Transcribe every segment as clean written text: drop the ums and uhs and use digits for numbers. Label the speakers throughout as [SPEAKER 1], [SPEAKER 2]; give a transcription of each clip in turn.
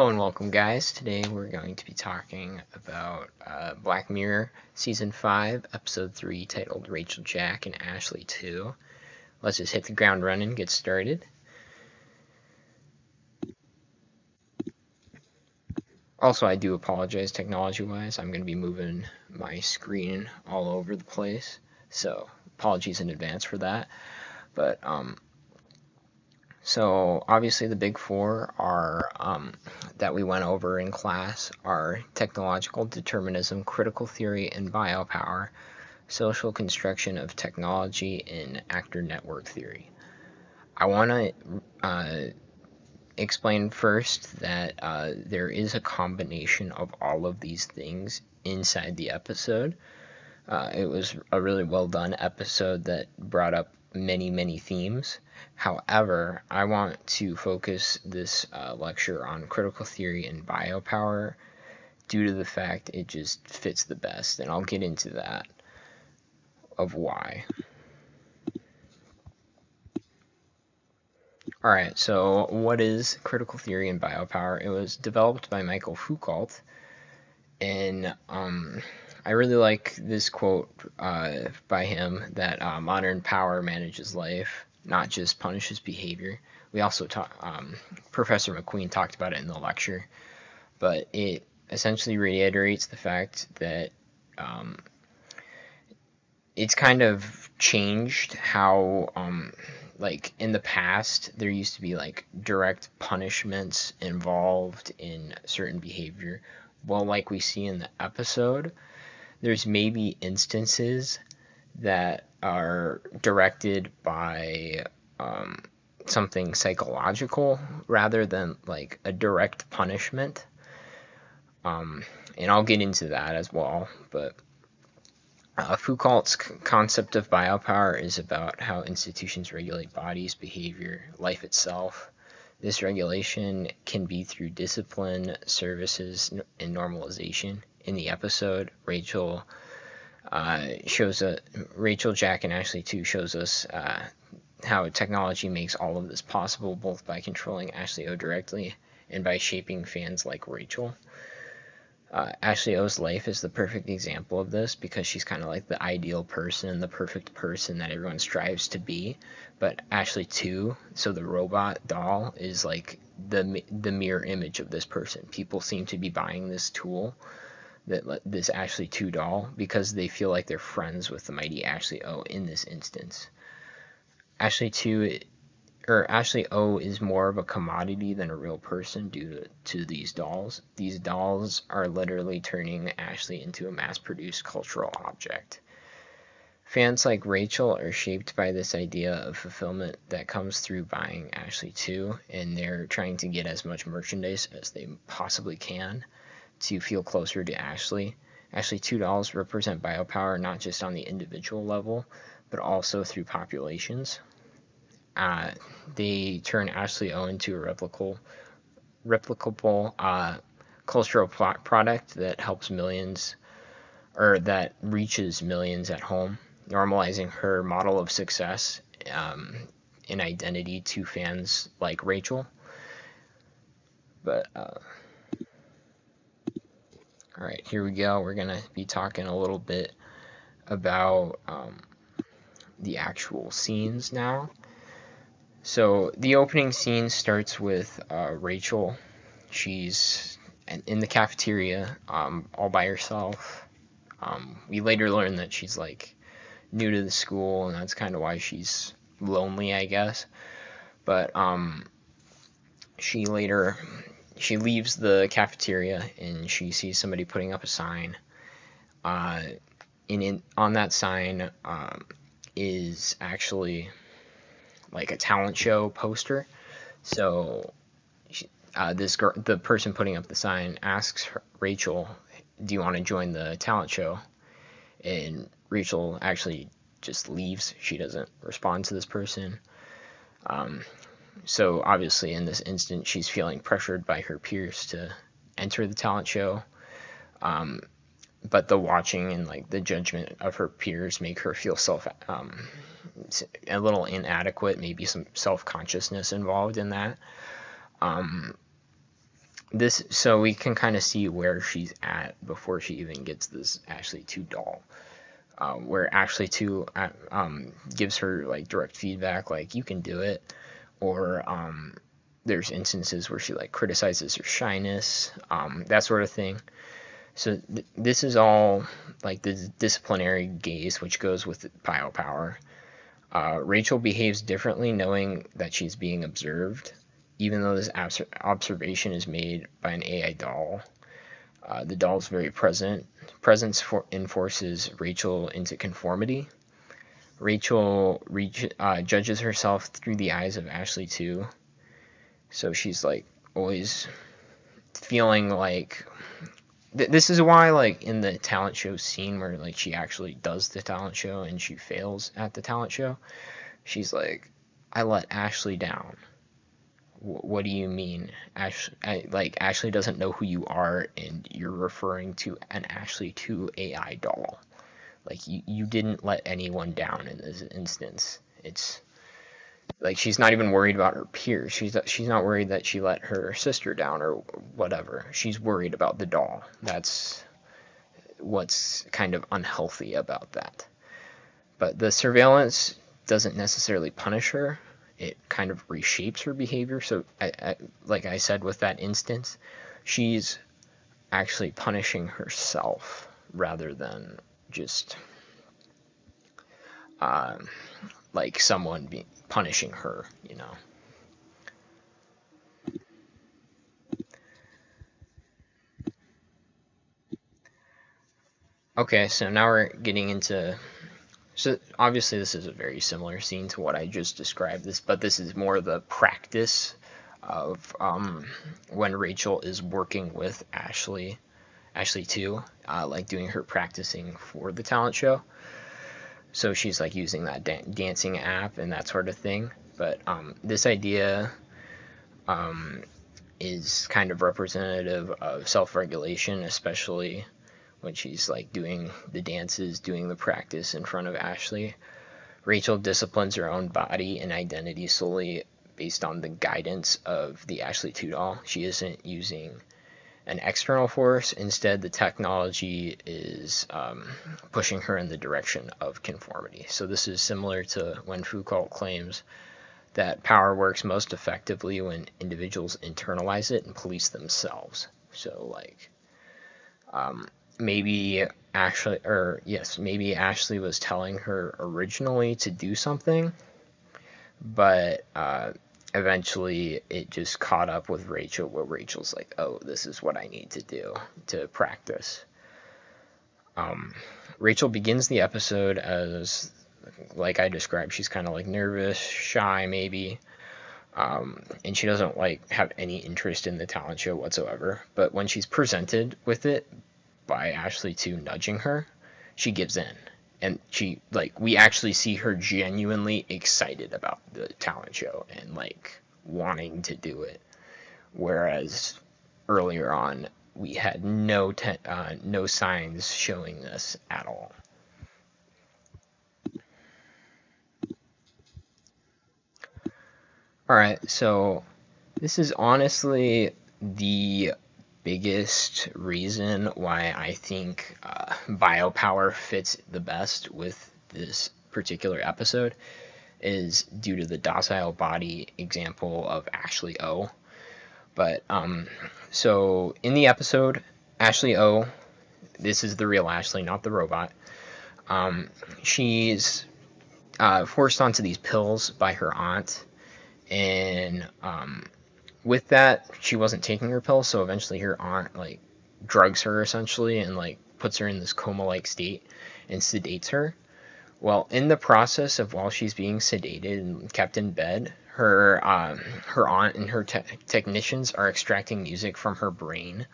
[SPEAKER 1] Hello and welcome, guys. Today we're going to be talking about Black Mirror Season 5, Episode 3, titled Rachel, Jack, and Ashley 2. Let's just hit the ground running and get started. Also, I do apologize technology-wise. I'm going to be moving my screen all over the place, so apologies in advance for that. But, So obviously the big four are that we went over in class are technological determinism, critical theory, and biopower, social construction of technology, and actor network theory. I want to explain first that there is a combination of all of these things inside the episode. It was a really well done episode that brought up many themes. However, I want to focus this lecture on critical theory and biopower due to the fact it just fits the best, and I'll get into that of why. Alright, so what is critical theory and biopower? It was developed by Michael Foucault, and I really like this quote by him that modern power manages life, not just punishes behavior. We also Professor McQueen talked about it in the lecture, but it essentially reiterates the fact that it's kind of changed how like in the past there used to be like direct punishments involved in certain behavior. Well, like we see in the episode, there's maybe instances that are directed by something psychological rather than like a direct punishment. And I'll get into that as well, but Foucault's concept of biopower is about how institutions regulate bodies, behavior, life itself. This regulation can be through discipline, services, and normalization. In the episode, Rachel, Jack, and Ashley 2 shows us how technology makes all of this possible, both by controlling Ashley O directly and by shaping fans like Rachel. Ashley O's life is the perfect example of this because she's kind of like the ideal person, the perfect person that everyone strives to be. But Ashley 2, so the robot doll, is like the mirror image of this person. People seem to be buying this tool, this Ashley 2 doll, because they feel like they're friends with the mighty Ashley O in this instance. Ashley O is more of a commodity than a real person due to these dolls. These dolls are literally turning Ashley into a mass-produced cultural object. Fans like Rachel are shaped by this idea of fulfillment that comes through buying Ashley 2, and they're trying to get as much merchandise as they possibly can to feel closer to Ashley. Ashley 2 dolls represent biopower not just on the individual level, but also through populations. They turn Ashley O into a replicable cultural product that helps millions, or that reaches millions at home, normalizing her model of success and identity to fans like Rachel. But alright, here we go. We're going to be talking a little bit about the actual scenes now. So the opening scene starts with Rachel. She's in the cafeteria all by herself. We later learn that she's like new to the school, and that's kind of why she's lonely, I guess. But she leaves the cafeteria and she sees somebody putting up a sign. On that sign is actually like a talent show poster. So the person putting up the sign asks Rachel, "Do you want to join the talent show?" And Rachel actually just leaves. She doesn't respond to this person. So obviously in this instant, she's feeling pressured by her peers to enter the talent show. But the watching and like the judgment of her peers make her feel a little inadequate, maybe some self-consciousness involved in that. so we can kind of see where she's at before she even gets this Ashley 2 doll. Where Ashley 2 gives her like direct feedback, like you can do it, or there's instances where she like criticizes her shyness, that sort of thing. So this is all like the disciplinary gaze, which goes with biopower. Rachel behaves differently knowing that she's being observed, even though this observation is made by an AI doll. The doll is very present. Presence enforces Rachel into conformity. Rachel judges herself through the eyes of Ashley too. So she's like always feeling like this is why, like, in the talent show scene where like she actually does the talent show and she fails at the talent show, she's like, I let Ashley down. What do you mean? Ashley doesn't know who you are, and you're referring to an Ashley 2 AI doll. Like, you didn't let anyone down in this instance. It's like she's not even worried about her peers. She's not worried that she let her sister down or whatever. She's worried about the doll. That's what's kind of unhealthy about that. But the surveillance doesn't necessarily punish her. It kind of reshapes her behavior. So, like I said with that instance, she's actually punishing herself rather than just like someone punishing her, you know. Okay, so now we're getting into. So obviously this is a very similar scene to what I just described, but this is more the practice of when Rachel is working with Ashley too, like doing her practicing for the talent show. So she's like using that dancing app and that sort of thing. But this idea is kind of representative of self-regulation, especially when she's like doing the dances, doing the practice in front of Ashley. Rachel disciplines her own body and identity solely based on the guidance of the Ashley 2 doll. She isn't using an external force. Instead, the technology is pushing her in the direction of conformity. So this is similar to when Foucault claims that power works most effectively when individuals internalize it and police themselves. So like maybe Ashley was telling her originally to do something, but eventually it just caught up with Rachel, where Rachel's like, oh, this is what I need to do to practice. Rachel begins the episode as, like I described, she's kind of like nervous, shy maybe, and she doesn't like have any interest in the talent show whatsoever. But when she's presented with it by Ashley 2 nudging her, she gives in. And she, like, we actually see her genuinely excited about the talent show and, like, wanting to do it. Whereas earlier on, we had no signs showing this at all. Alright, so this is honestly the biggest reason why I think biopower fits the best with this particular episode is due to the docile body example of Ashley O. But so in the episode, Ashley O, this is the real Ashley, not the robot. She's forced onto these pills by her aunt, and with that, she wasn't taking her pills, so eventually her aunt like drugs her essentially and like puts her in this coma-like state and sedates her. Well, in the process of while she's being sedated and kept in bed, her aunt and her technicians are extracting music from her brain,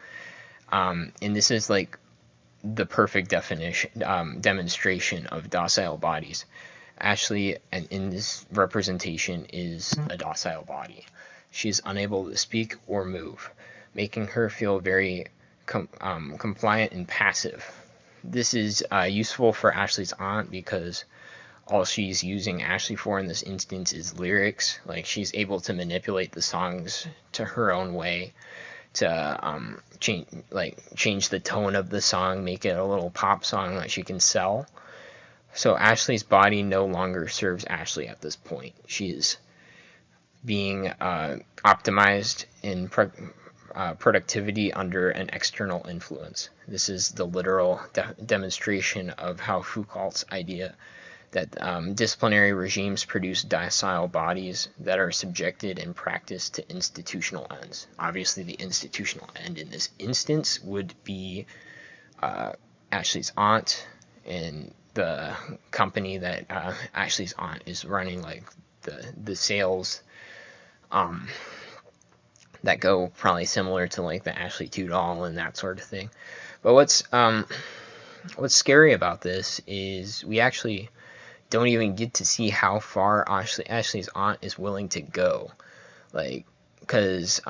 [SPEAKER 1] and this is like the perfect demonstration of docile bodies. Ashley, in this representation, is a docile body. She's unable to speak or move, making her feel very compliant and passive. This is useful for Ashley's aunt because all she's using Ashley for in this instance is lyrics. Like, she's able to manipulate the songs to her own way to change the tone of the song, make it a little pop song that she can sell. So Ashley's body no longer serves Ashley at this point. She is being optimized in productivity under an external influence. This is the literal demonstration of how Foucault's idea that disciplinary regimes produce docile bodies that are subjected in practice to institutional ends. Obviously, the institutional end in this instance would be Ashley's aunt and the company that Ashley's aunt is running, like the sales that go probably similar to like the Ashley 2 doll and that sort of thing. But what's scary about this is we actually don't even get to see how far Ashley's aunt is willing to go, like, because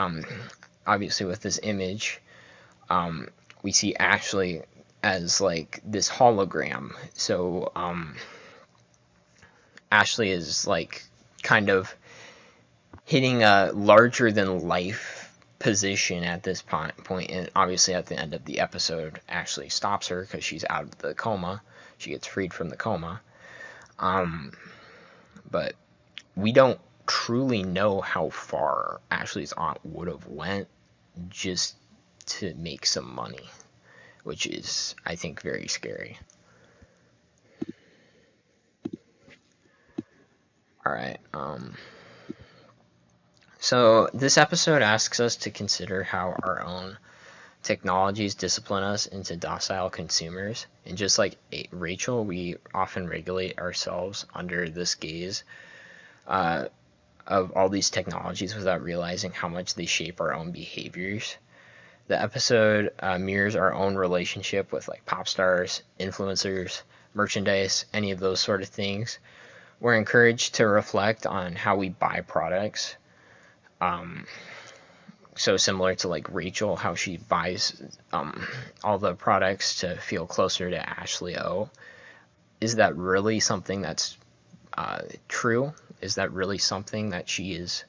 [SPEAKER 1] obviously with this image we see Ashley as like this hologram. So Ashley is like kind of hitting a larger than life position at this point, and obviously at the end of the episode Ashley stops her because she's out of the coma. She gets freed from the coma. But we don't truly know how far Ashley's aunt would have went just to make some money, which is, I think, very scary. Alright, so this episode asks us to consider how our own technologies discipline us into docile consumers. And just like Rachel, we often regulate ourselves under this gaze of all these technologies without realizing how much they shape our own behaviors. The episode mirrors our own relationship with like pop stars, influencers, merchandise, any of those sort of things. We're encouraged to reflect on how we buy products. So similar to like Rachel, how she buys all the products to feel closer to Ashley O. Is that really something that's true? Is that really something that she is?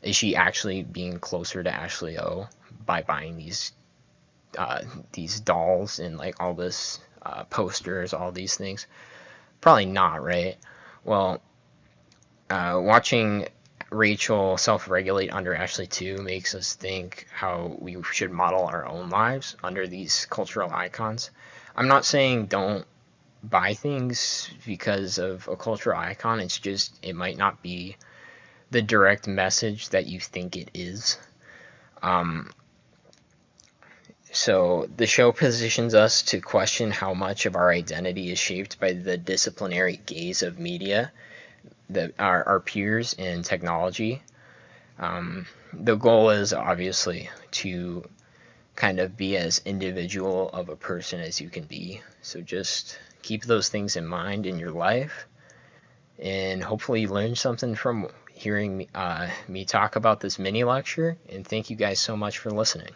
[SPEAKER 1] Is she actually being closer to Ashley O by buying these dolls and like all this posters, all these things? Probably not, right? Well, watching Rachel self-regulate under Ashley 2 makes us think how we should model our own lives under these cultural icons. I'm not saying don't buy things because of a cultural icon. It's just it might not be the direct message that you think it is. So the show positions us to question how much of our identity is shaped by the disciplinary gaze of media, our peers in technology. The goal is obviously to kind of be as individual of a person as you can be. So just keep those things in mind in your life, and hopefully you learn something from hearing me talk about this mini lecture. And thank you guys so much for listening.